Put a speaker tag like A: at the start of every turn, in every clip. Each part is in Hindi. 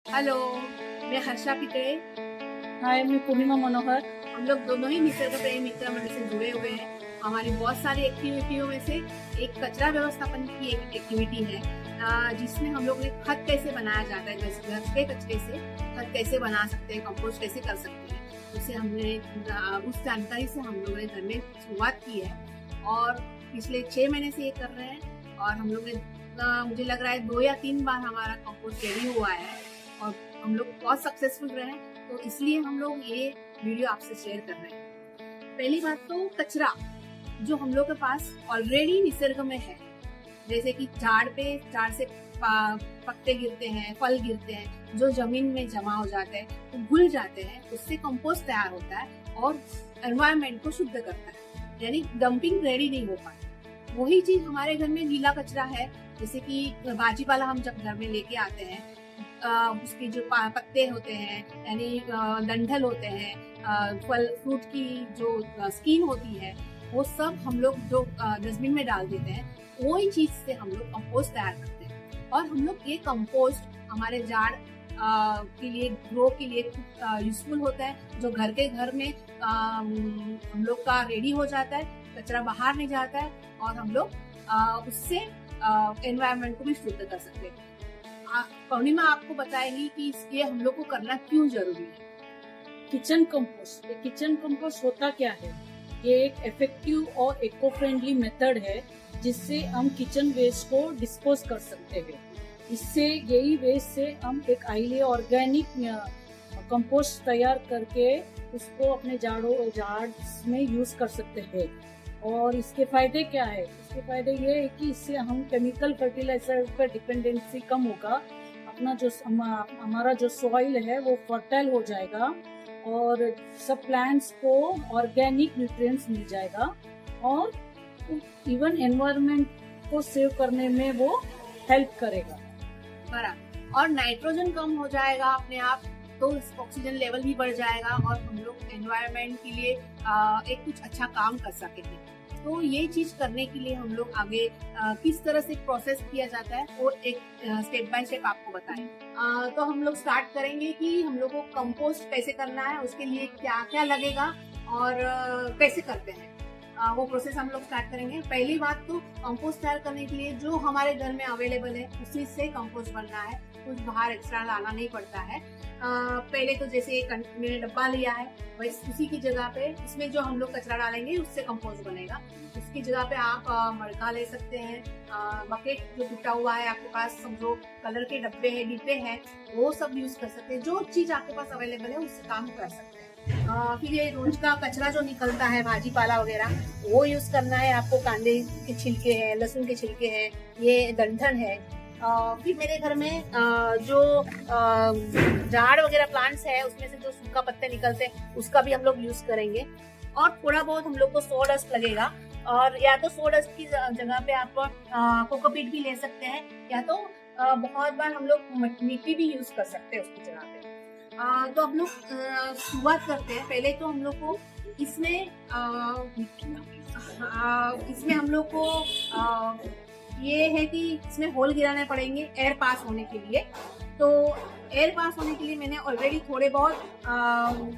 A: हेलो, मैं हर्षा पिटे।
B: हाय, मैं पूर्णिमा मनोहर।
A: हम लोग दोनों ही निसर्ग प्रेमी मित्र मंडल से जुड़े हुए हैं। हमारी बहुत सारी एक्टिविटियों में से एक कचरा व्यवस्थापन की एक एक्टिविटी है, जिसमें हम लोग ने खत कैसे बनाया जाता है, जैसे घर के कचरे से खत कैसे बना सकते हैं, कंपोस्ट कैसे कर सकते हैं, उसे हमने उस जानकारी से हम लोगों ने घर में शुरुआत की है और पिछले 6 महीने से ये कर रहे हैं। और हम लोग ने मुझे लग रहा है 2 या 3 बार हमारा कंपोस्ट रेडी हुआ है और हम लोग बहुत सक्सेसफुल रहे, तो इसलिए हम लोग ये वीडियो आपसे शेयर कर रहे हैं। पहली बात तो कचरा जो हम लोग के पास ऑलरेडी निसर्ग में है, जैसे कि झाड़ से पत्ते गिरते हैं, फल गिरते हैं, जो जमीन में जमा हो जाते हैं, तो घुल जाते हैं, उससे कंपोस्ट तैयार होता है और एनवायरनमेंट को शुद्ध करता है, यानी डंपिंग रेडी नहीं हो पाती। वही चीज हमारे घर में गीला कचरा है, जैसे कि भाजी पाला हम जब घर में लेके आते हैं, उसके जो पत्ते होते हैं, यानी डंठल होते हैं, फल फ्रूट की जो स्किन होती है, वो सब हम लोग जो डस्टबिन में डाल देते हैं, वही चीज से हम लोग कंपोस्ट तैयार करते हैं। और हम लोग ये कंपोस्ट हमारे झाड़ के लिए ग्रो के लिए यूजफुल होता है, जो घर के घर में हम लोग का रेडी हो जाता है, कचरा बाहर नहीं जाता है और हम लोग उससे एनवायरनमेंट को भी शुद्ध कर सकते हैं। पूर्णिमा आपको बताएगी कि ये हम लोग को करना क्यों जरूरी है।
B: किचन कंपोस्ट, ये किचन कंपोस्ट होता क्या है? ये एक इफेक्टिव और इको फ्रेंडली मेथड है जिससे हम किचन वेस्ट को डिस्पोज कर सकते हैं। इससे यही वेस्ट से हम एक हाईली ऑर्गेनिक कंपोस्ट तैयार करके उसको अपने झाड़ में यूज कर सकते हैं। और इसके फायदे क्या है? इसके फायदे ये है कि इससे हम केमिकल फर्टिलाइजर पर डिपेंडेंसी कम होगा, अपना जो हमारा जो सॉइल है वो फर्टाइल हो जाएगा और सब प्लांट्स को ऑर्गेनिक न्यूट्रिएंट्स मिल जाएगा और इवन एनवायरनमेंट को सेव करने में वो हेल्प करेगा।
A: बराबर। और नाइट्रोजन कम हो जाएगा अपने आप, तो ऑक्सीजन लेवल भी बढ़ जाएगा और हम लोग एनवायरनमेंट के लिए एक कुछ अच्छा काम कर सकेंगे। तो ये चीज करने के लिए हम लोग आगे किस तरह से प्रोसेस किया जाता है वो एक स्टेप बाय स्टेप आपको बताएं। तो हम लोग स्टार्ट करेंगे कि हम लोग को कंपोस्ट कैसे करना है, उसके लिए क्या क्या लगेगा और कैसे करते हैं, वो प्रोसेस हम लोग स्टार्ट करेंगे। पहली बात तो कंपोस्ट तैयार करने के लिए जो हमारे घर में अवेलेबल है उसी से कंपोस्ट बनना है, कुछ बाहर एक्स्ट्रा लाना नहीं पड़ता है। पहले तो जैसे मैंने डब्बा लिया है, वैसे उसी की जगह पे इसमें जो हम लोग कचरा डालेंगे उससे कंपोस्ट बनेगा। उसकी जगह पे आप मड़का ले सकते हैं, बकेट जो टूटा हुआ है आपके पास, समझो कलर के डिब्बे हैं, वो सब यूज कर सकते हैं। जो चीज आपके पास अवेलेबल है उससे काम कर सकते हैं। फिर ये रोज का कचरा जो निकलता है, भाजी पाला वगैरह, वो यूज करना है आपको। कांदे के छिलके हैं, लहसुन के छिलके हैं, ये डंठल है। फिर मेरे घर में जो झाड़ वगैरह प्लांट्स है, उसमें से जो सूखा पत्ते निकलते हैं उसका भी हम लोग यूज करेंगे। और थोड़ा बहुत हम लोग को सॉडस्ट लगेगा, और या तो सॉडस्ट की जगह पे आप कोकोपीट भी ले सकते हैं, या तो बहुत बार हम लोग मिट्टी भी यूज कर सकते हैं उसकी जगह पे। तो हम लोग शुरुआत करते हैं। पहले तो हम लोग को इसमें हम लोग को ये है कि इसमें होल गिराने पड़ेंगे एयर पास होने के लिए। तो एयर पास होने के लिए मैंने ऑलरेडी थोड़े बहुत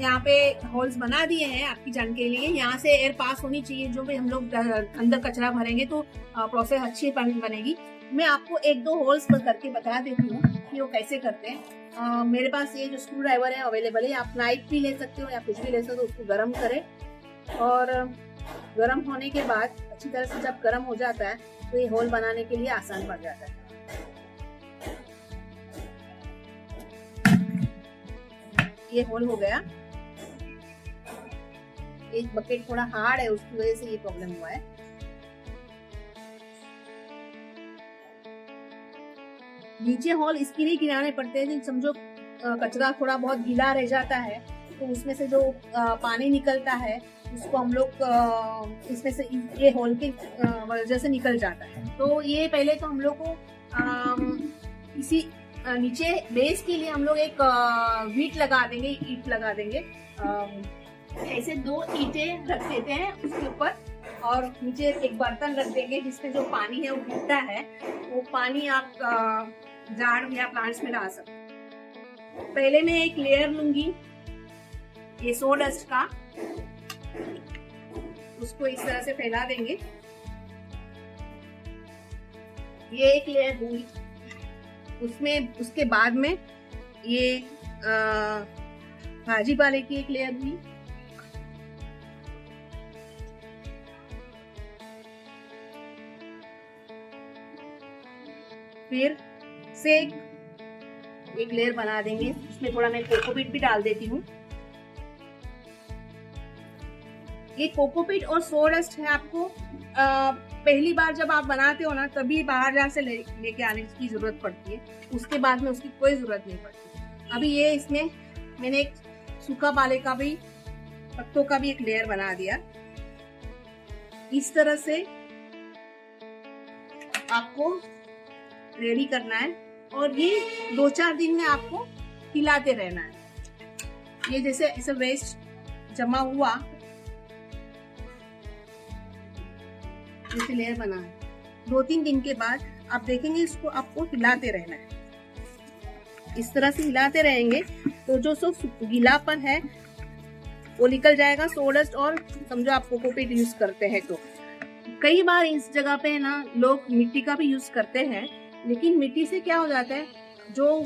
A: यहाँ पे होल्स बना दिए हैं आपकी जानकारी के लिए। यहाँ से एयर पास होनी चाहिए, जो भी हम लोग अंदर कचरा भरेंगे तो प्रोसेस अच्छी बनेगी। मैं आपको 1-2 होल्स करके बता देती हूँ कि वो कैसे करते हैं। मेरे पास ये जो स्क्रू ड्राइवर है अवेलेबल है, आप नाइफ भी ले सकते हो या कुछ भी ले सकते हो। उसको गर्म करें और गर्म होने के बाद अच्छी तरह से जब गर्म हो जाता है तो ये होल बनाने के लिए आसान पड़ जाता है। ये होल हो गया। एक बकेट थोड़ा हार्ड है, उसकी वजह से ये प्रॉब्लम हुआ है। नीचे होल इसके लिए गिराने पड़ते हैं, समझो कचरा थोड़ा बहुत गीला रह जाता है तो उसमें से जो पानी निकलता है उसको हम लोग इसमें से ये होल के वजह से निकल जाता है। तो ये पहले तो हम लोग को इसी नीचे बेस के लिए हम लोग एक ईंट लगा देंगे। ऐसे 2 ईंटें रख देते हैं उसके ऊपर, और नीचे एक बर्तन रख देंगे जिसमें जो पानी है वो गिरता है। वो पानी आप झाड़ या प्लांट्स में डाल सकते हैं। पहले मैं एक लेयर लूंगी ये सो डस्ट का, उसको इस तरह से फैला देंगे। ये एक लेयर हुई, उसमें उसके बाद में ये भाजी पाले की एक लेयर हुई, फिर से एक लेयर बना देंगे। उसमें थोड़ा मैं कोकोपीट भी डाल देती हूँ। ये कोकोपीट और सो डस्ट है, आपको पहली बार जब आप बनाते हो ना तभी बाहर जा से लेके आने की जरूरत पड़ती है, उसके बाद में उसकी कोई जरूरत नहीं पड़ती। अभी ये इसमें मैंने एक सूखा पाले का भी, पत्तों का भी एक लेयर बना दिया। इस तरह से आपको रेडी करना है और ये 2-4 दिन में आपको हिलाते रहना है। ये जैसे ऐसे वेस्ट जमा हुआ, जैसे लेयर बना है, 2-3 दिन के बाद आप देखेंगे इसको आपको हिलाते रहना है। इस तरह से हिलाते रहेंगे तो जो सो गीलापन है वो निकल जाएगा। सो डस्ट और समझो आप कोकोपीट यूज करते हैं तो कई बार इस जगह पे ना लोग मिट्टी का भी यूज करते हैं, लेकिन मिट्टी से क्या हो जाता है, जो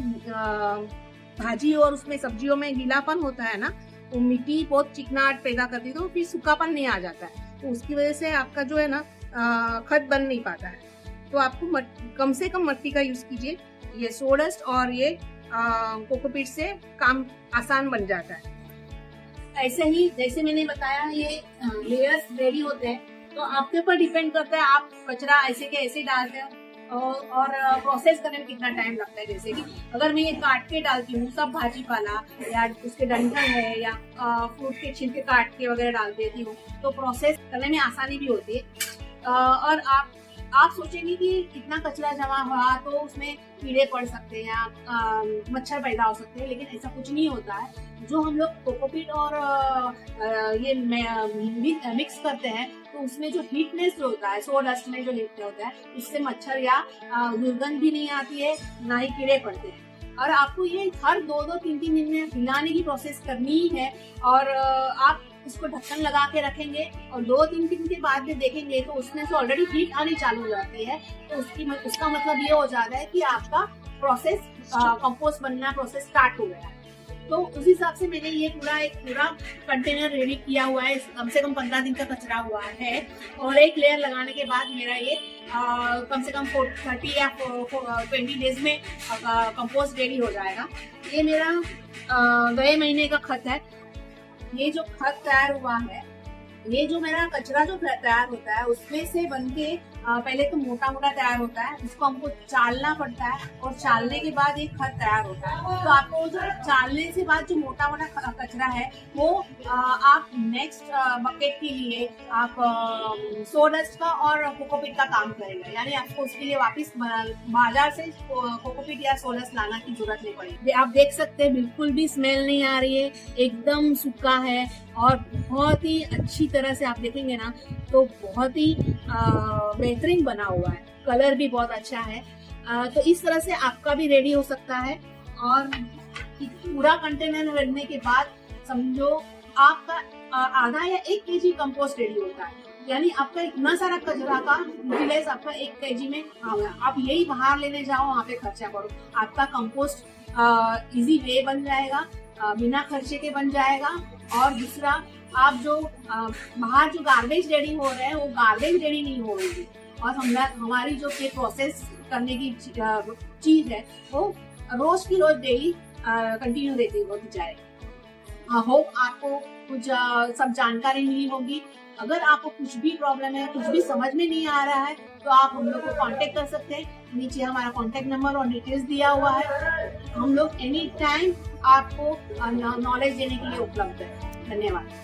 A: भाजी और उसमें सब्जियों में गीलापन होता है ना, वो मिट्टी बहुत चिकनाहट पैदा करती है, तो फिर सूखापन नहीं आ जाता है, तो उसकी वजह से आपका जो है ना खत बन नहीं पाता है। तो आपको कम से कम मिट्टी का यूज कीजिए। ये सो डस्ट और ये कोकोपीट से काम आसान बन जाता है। ऐसे ही जैसे मैंने बताया ये लेयर्स रेडी होते हैं, तो आपके ऊपर डिपेंड करता है आप कचरा ऐसे के ऐसे डालते हैं और प्रोसेस करने में कितना टाइम लगता है। जैसे कि अगर मैं ये काट के डालती हूँ सब भाजी पाला या उसके डंठल है या फ्रूट के छिलके काट के वगैरह डाल देती हूँ, तो प्रोसेस करने में आसानी भी होती है। और आप सोचेंगे कि कितना कचरा जमा हुआ तो उसमें कीड़े पड़ सकते हैं या मच्छर पैदा हो सकते हैं, लेकिन ऐसा कुछ नहीं होता है। जो हम लोग कोकोपीट और ये मिक्स करते हैं तो उसमें जो हीटनेस जो होता है, सो डस्ट में जो हीट होता है, उससे मच्छर या दुर्गंध भी नहीं आती है, ना ही कीड़े पड़ते हैं। और आपको ये हर 2-3 दिन में हिलाने की प्रोसेस करनी ही है। और आप उसको ढक्कन लगा के रखेंगे और 2-3 दिन के बाद में देखेंगे तो उसमें से ऑलरेडी हीट आनी चालू हो जाती है, तो उसका मतलब ये हो जाता है कि आपका प्रोसेस कंपोस्ट बनना प्रोसेस स्टार्ट हो गया है। तो उस हिसाब से मैंने ये पूरा कंटेनर रेडी किया हुआ है। कम से कम 15 दिन का कचरा हुआ है और एक लेयर लगाने के बाद मेरा ये कम से कम 30 या 20 डेज में कंपोस्ट रेडी हो जाएगा। ये मेरा गए महीने का खत है। ये जो खत तैयार हुआ है, ये जो मेरा कचरा जो तैयार होता है उसमें से बनके पहले तो मोटा मोटा तैयार होता है, उसको हमको चालना पड़ता है और चालने के बाद एक खत तैयार होता है। तो आपको जो चालने से बाद जो मोटा मोटा कचरा है वो आप नेक्स्ट बकेट के लिए आप सो डस्ट का और कोकोपीट का काम करेंगे, यानी आपको उसके लिए वापस बाजार से कोकोपीट या सो डस्ट लाना की जरूरत नहीं पड़ेगी। आप देख सकते हैं बिल्कुल भी स्मेल नहीं आ रही है, एकदम सूखा है और बहुत ही अच्छी तरह से आप देखेंगे ना तो बहुत ही बेहतरीन बना हुआ है, कलर भी बहुत अच्छा है। तो इस तरह से आपका भी रेडी हो सकता है। और पूरा कंटेनर रखने के बाद समझो आपका आधा या 1 kg कंपोस्ट रेडी होता है, यानी आपका इतना सारा कचरा का यूटिलाइज आपका 1 kg में होगा। आप यही बाहर लेने जाओ, वहाँ पे खर्चा करो, आपका कंपोस्ट इजी वे बन जाएगा, बिना खर्चे के बन जाएगा। और दूसरा, आप जो बाहर जो गार्बेज रेडी हो रहे हैं वो गार्बेज रेडी नहीं हो रही, और हमारी जो प्रोसेस करने की चीज है वो रोज की रोज डेली कंटिन्यू रहती होती जाएगी। होप आपको कुछ सब जानकारी मिली होगी। अगर आपको कुछ भी प्रॉब्लम है, कुछ भी समझ में नहीं आ रहा है, तो आप हम लोग को कांटेक्ट कर सकते हैं। नीचे हमारा कांटेक्ट नंबर और डिटेल्स दिया हुआ है। हम लोग एनी टाइम आपको नॉलेज देने के लिए उपलब्ध है। धन्यवाद।